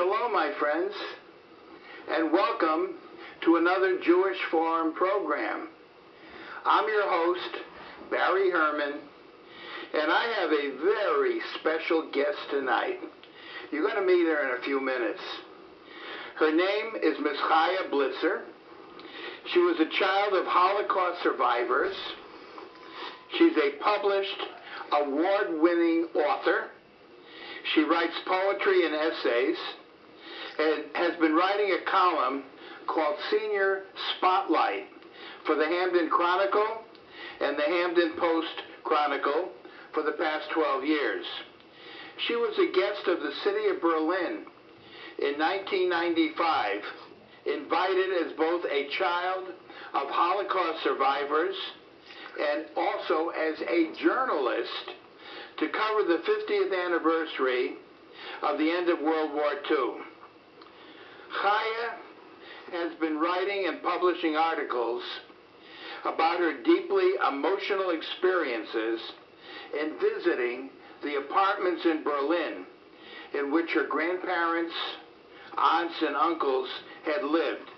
Shalom, my friends, and welcome to another Jewish Forum program. I'm your host, Barry Herman, and I have a very special guest tonight. You're going to meet her in a few minutes. Her name is Miss Chaya Blitzer. She was a child of Holocaust survivors. She's a published, award-winning author. She writes poetry and essays and has been writing a column called Senior Spotlight for the Hamden Chronicle and the Hamden Post-Chronicle for the past 12 years. She was a guest of the city of Berlin in 1995, invited as both a child of Holocaust survivors and also as a journalist to cover the 50th anniversary of the end of World War II. Chaya has been writing and publishing articles about her deeply emotional experiences in visiting the apartments in Berlin in which her grandparents, aunts, and uncles had lived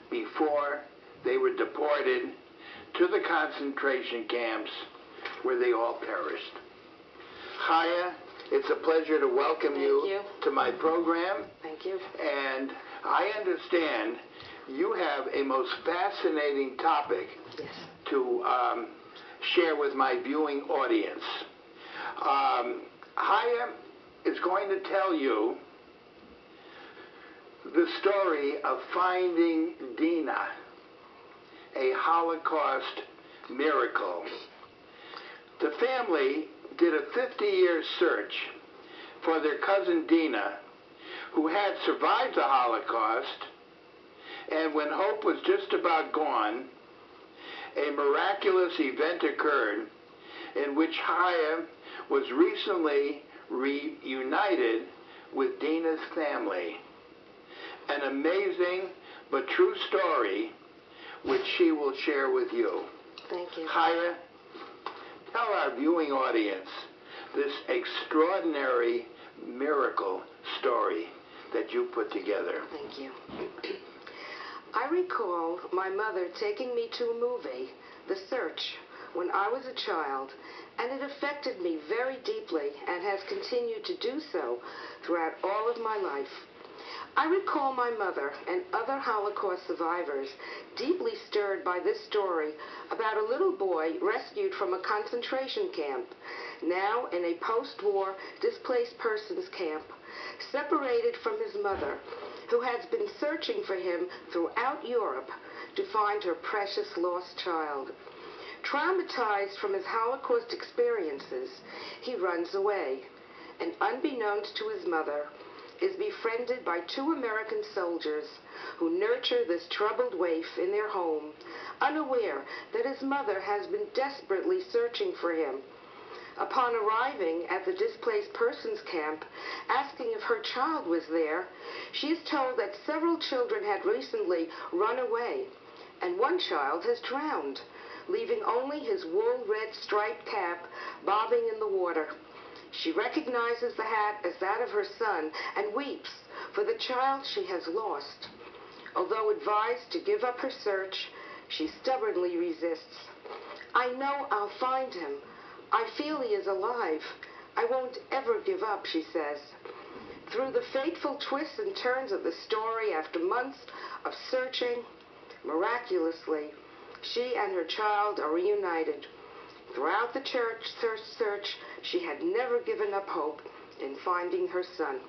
before they were deported to the concentration camps where they all perished. Chaya, it's a pleasure to welcome you to my program. Thank you. And I understand you have a most fascinating topic to share with my viewing audience. Chaya is going to tell you the story of finding Dina, a Holocaust miracle. The family did a 50-year search for their cousin Dina, who had survived the Holocaust, and when hope was just about gone, a miraculous event occurred in which Chaya was recently reunited with Dina's family. An amazing but true story which she will share with you. Thank you. Chaya, tell our viewing audience this extraordinary miracle story that you put together. Thank you. I recall my mother taking me to a movie, The Search, when I was a child, and it affected me very deeply and has continued to do so throughout all of my life. I recall my mother and other Holocaust survivors deeply stirred by this story about a little boy rescued from a concentration camp, now in a post-war displaced persons camp, separated from his mother, who has been searching for him throughout Europe to find her precious lost child. Traumatized from his Holocaust experiences, he runs away, and unbeknownst to his mother, is befriended by two American soldiers who nurture this troubled waif in their home, unaware that his mother has been desperately searching for him. Upon arriving at the displaced persons camp, asking if her child was there, she is told that several children had recently run away, and one child has drowned, leaving only his wool-red striped cap bobbing in the water. She recognizes the hat as that of her son and weeps for the child she has lost. Although advised to give up her search, she stubbornly resists. "I know I'll find him. I feel he is alive. I won't ever give up," she says. Through the fateful twists and turns of the story, after months of searching, miraculously, she and her child are reunited. Throughout the church search, she had never given up hope in finding her son.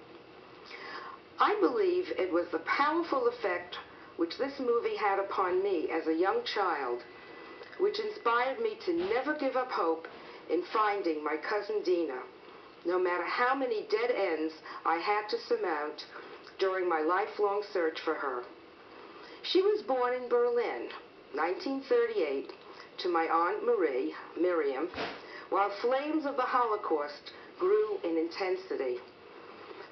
I believe it was the powerful effect which this movie had upon me as a young child, which inspired me to never give up hope in finding my cousin Dina, no matter how many dead ends I had to surmount during my lifelong search for her. She was born in Berlin, 1938, to my Aunt Miriam, while flames of the Holocaust grew in intensity.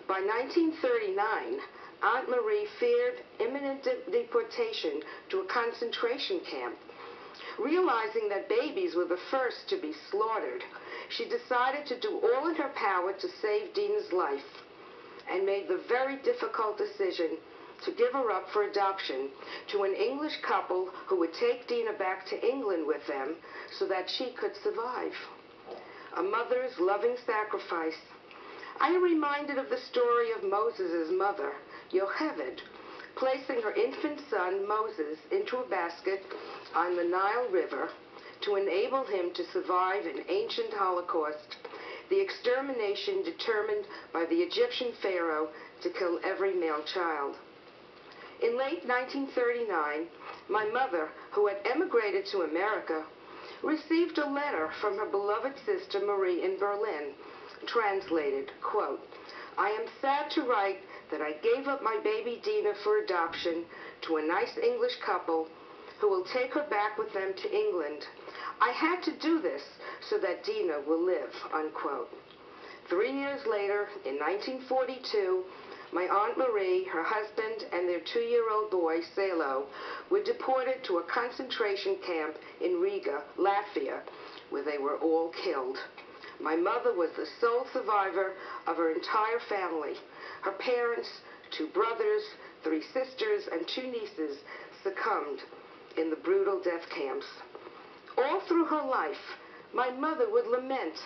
By 1939, Aunt Marie feared imminent deportation to a concentration camp. Realizing that babies were the first to be slaughtered, she decided to do all in her power to save Dina's life. and made the very difficult decision to give her up for adoption to an English couple who would take Dina back to England with them so that she could survive. A mother's loving sacrifice. I am reminded of the story of Moses' mother, Yocheved, placing her infant son, Moses, into a basket on the Nile River to enable him to survive an ancient Holocaust, the extermination determined by the Egyptian pharaoh to kill every male child. In late 1939, my mother, who had emigrated to America, received a letter from her beloved sister Marie in Berlin, translated, quote, "I am sad to write that I gave up my baby Dina for adoption to a nice English couple who will take her back with them to England. I had to do this so that Dina will live," unquote. 3 years later, in 1942, my Aunt Marie, her husband, and their 2-year-old boy, Salo, were deported to a concentration camp in Riga, Latvia, where they were all killed. My mother was the sole survivor of her entire family. Her parents, 2 brothers, 3 sisters, and 2 nieces succumbed in the brutal death camps. All through her life, my mother would lament,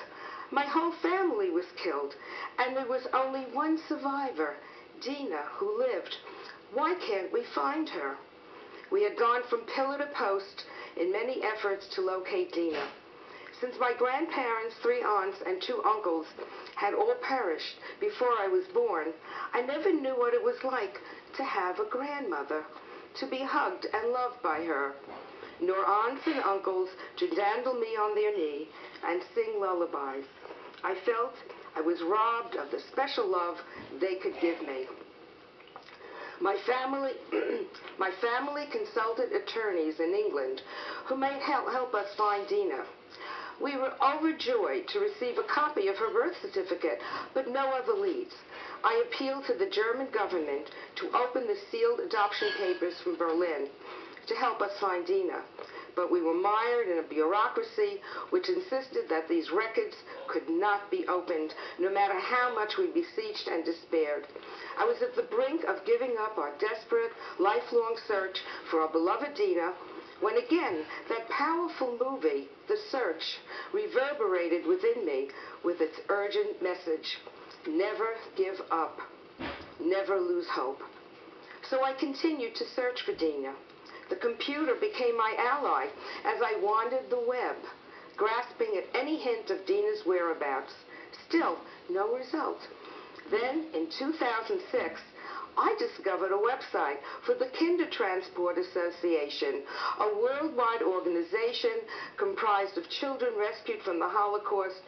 "My whole family was killed, and there was only one survivor, Dina, who lived. Why can't we find her?" We had gone from pillar to post in many efforts to locate Dina. Since my grandparents, 3 aunts, and 2 uncles had all perished before I was born, I never knew what it was like to have a grandmother, to be hugged and loved by her, nor aunts and uncles to dandle me on their knee and sing lullabies. I felt I was robbed of the special love they could give me. My family consulted attorneys in England who may help us find Dina. We were overjoyed to receive a copy of her birth certificate, but no other leads. I appealed to the German government to open the sealed adoption papers from Berlin to help us find Dina, but we were mired in a bureaucracy which insisted that these records could not be opened, no matter how much we beseeched and despaired. I was at the brink of giving up our desperate, lifelong search for our beloved Dina, when again that powerful movie, The Search, reverberated within me with its urgent message: never give up, never lose hope. So I continued to search for Dina. The computer became my ally as I wandered the web, grasping at any hint of Dina's whereabouts. Still, no result. Then, in 2006, I discovered a website for the Kindertransport Association, a worldwide organization comprised of children rescued from the Holocaust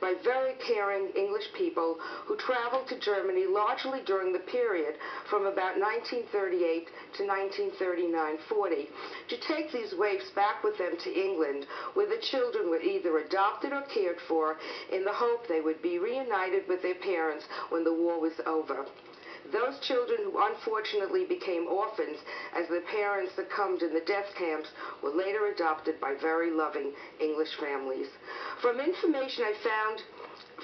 by very caring English people who traveled to Germany largely during the period from about 1938 to 1939-40 to take these waifs back with them to England, where the children were either adopted or cared for in the hope they would be reunited with their parents when the war was over. Those children who unfortunately became orphans as their parents succumbed in the death camps were later adopted by very loving English families. From information I found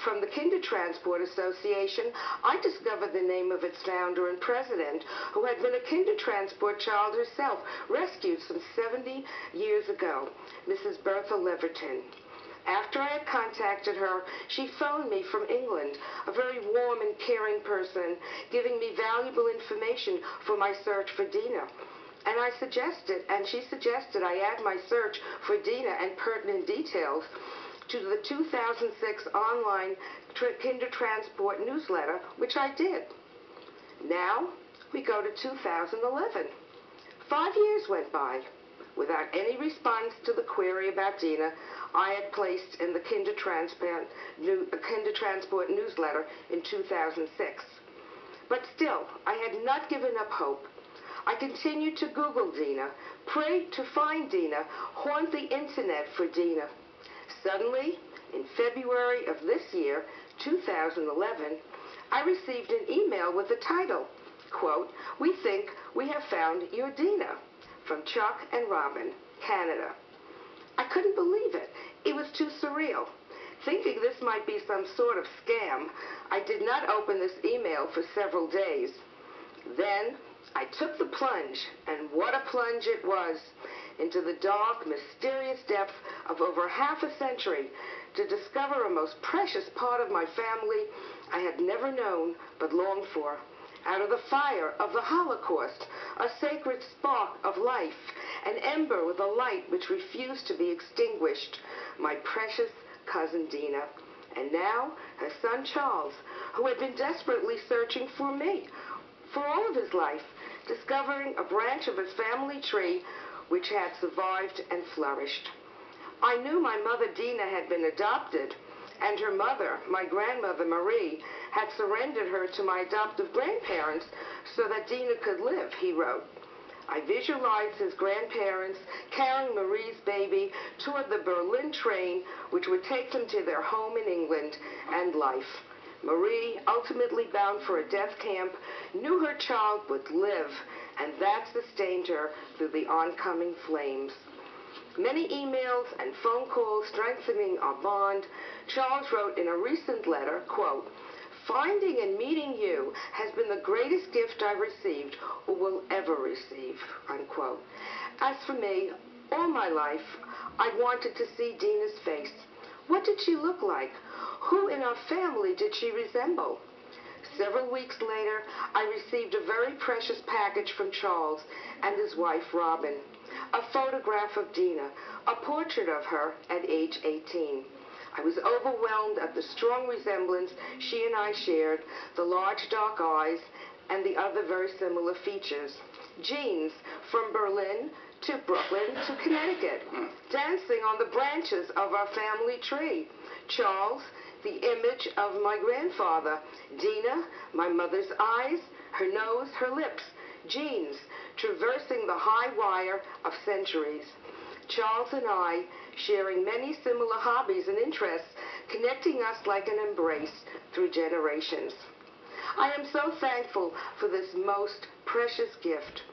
from the Kindertransport Association, I discovered the name of its founder and president, who had been a Kindertransport child herself, rescued some 70 years ago, Mrs. Bertha Leverton. After I had contacted her, she phoned me from England, a very warm and caring person, giving me valuable information for my search for Dina. And she suggested I add my search for Dina and pertinent details to the 2006 online Kindertransport newsletter, which I did. Now we go to 2011. 5 years went by without any response to the query about Dina I had placed in the Kindertransport newsletter in 2006. But still, I had not given up hope. I continued to Google Dina, pray to find Dina, haunt the internet for Dina. Suddenly, in February of this year, 2011, I received an email with the title, quote, "We think we have found your Dina," from Chuck and Robin, Canada. I couldn't believe it. It was too surreal. Thinking this might be some sort of scam, I I did not open this email for several days. Then I took the plunge, and what a plunge it was, into the dark, mysterious depth of over half a century to discover a most precious part of my family I had never known but longed for. Out of the fire of the Holocaust, a sacred spark of life, an ember with a light which refused to be extinguished, my precious cousin Dina. And now her son Charles, who had been desperately searching for me for all of his life, discovering a branch of his family tree which had survived and flourished. I knew my mother Dina had been adopted, and her mother, my grandmother Marie, had surrendered her to my adoptive grandparents so that Dina could live, he wrote. I visualized his grandparents carrying Marie's baby toward the Berlin train which would take them to their home in England and life. Marie, ultimately bound for a death camp, knew her child would live, and that sustained her through the oncoming flames. Many emails and phone calls strengthening our bond. Charles wrote in a recent letter, quote, "Finding and meeting you has been the greatest gift I've received or will ever receive," unquote. As for me, all my life, I wanted to see Dina's face. What did she look like? Who in our family did she resemble? Several weeks later, I received a very precious package from Charles and his wife, Robin. A photograph of Dina, a portrait of her at age 18. I was overwhelmed at the strong resemblance she and I shared, the large dark eyes, and the other very similar features. Genes from Berlin to Brooklyn to Connecticut, dancing on the branches of our family tree. Charles, the image of my grandfather. Dina, my mother's eyes, her nose, her lips. Genes, traversing the high wire of centuries. Charles and I, sharing many similar hobbies and interests, connecting us like an embrace through generations. I am so thankful for this most precious gift.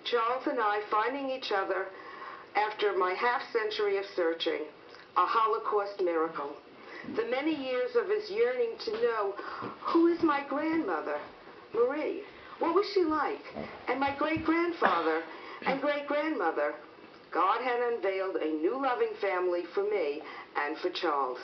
Charles and I finding each other after my half-century of searching, a Holocaust miracle. The many years of his yearning to know, who is my grandmother, Marie? What was she like? And my great-grandfather and great-grandmother. God had unveiled a new loving family for me and for Charles.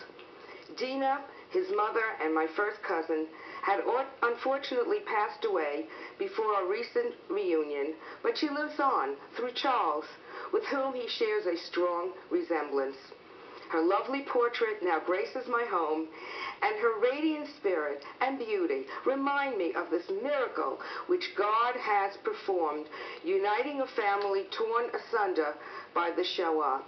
Dina, his mother, and my first cousin had unfortunately passed away before our recent reunion, but she lives on through Charles, with whom he shares a strong resemblance. Her lovely portrait now graces my home, and her radiant spirit and beauty remind me of this miracle which God has performed, uniting a family torn asunder by the Shoah,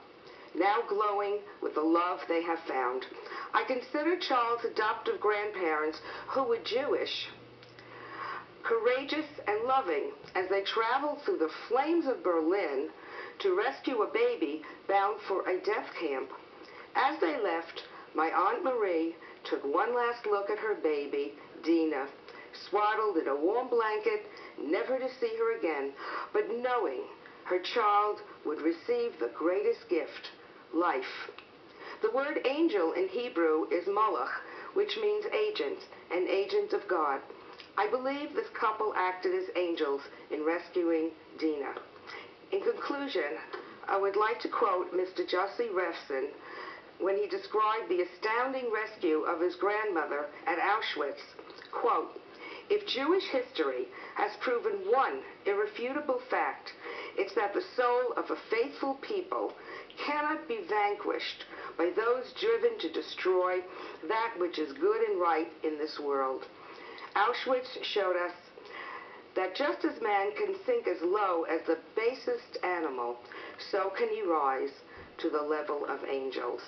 now glowing with the love they have found. I consider Charles' adoptive grandparents, who were Jewish, courageous and loving as they traveled through the flames of Berlin to rescue a baby bound for a death camp. As they left, my Aunt Marie took one last look at her baby, Dina, swaddled in a warm blanket, never to see her again, but knowing her child would receive the greatest gift, life. The word angel in Hebrew is malach, which means agent, an agent of God. I believe this couple acted as angels in rescuing Dina. In conclusion, I would like to quote Mr. Jussi Refson when he described the astounding rescue of his grandmother at Auschwitz. Quote, "If Jewish history has proven one irrefutable fact, it's that the soul of a faithful people cannot be vanquished by those driven to destroy that which is good and right in this world. Auschwitz showed us that just as man can sink as low as the basest animal, so can he rise to the level of angels."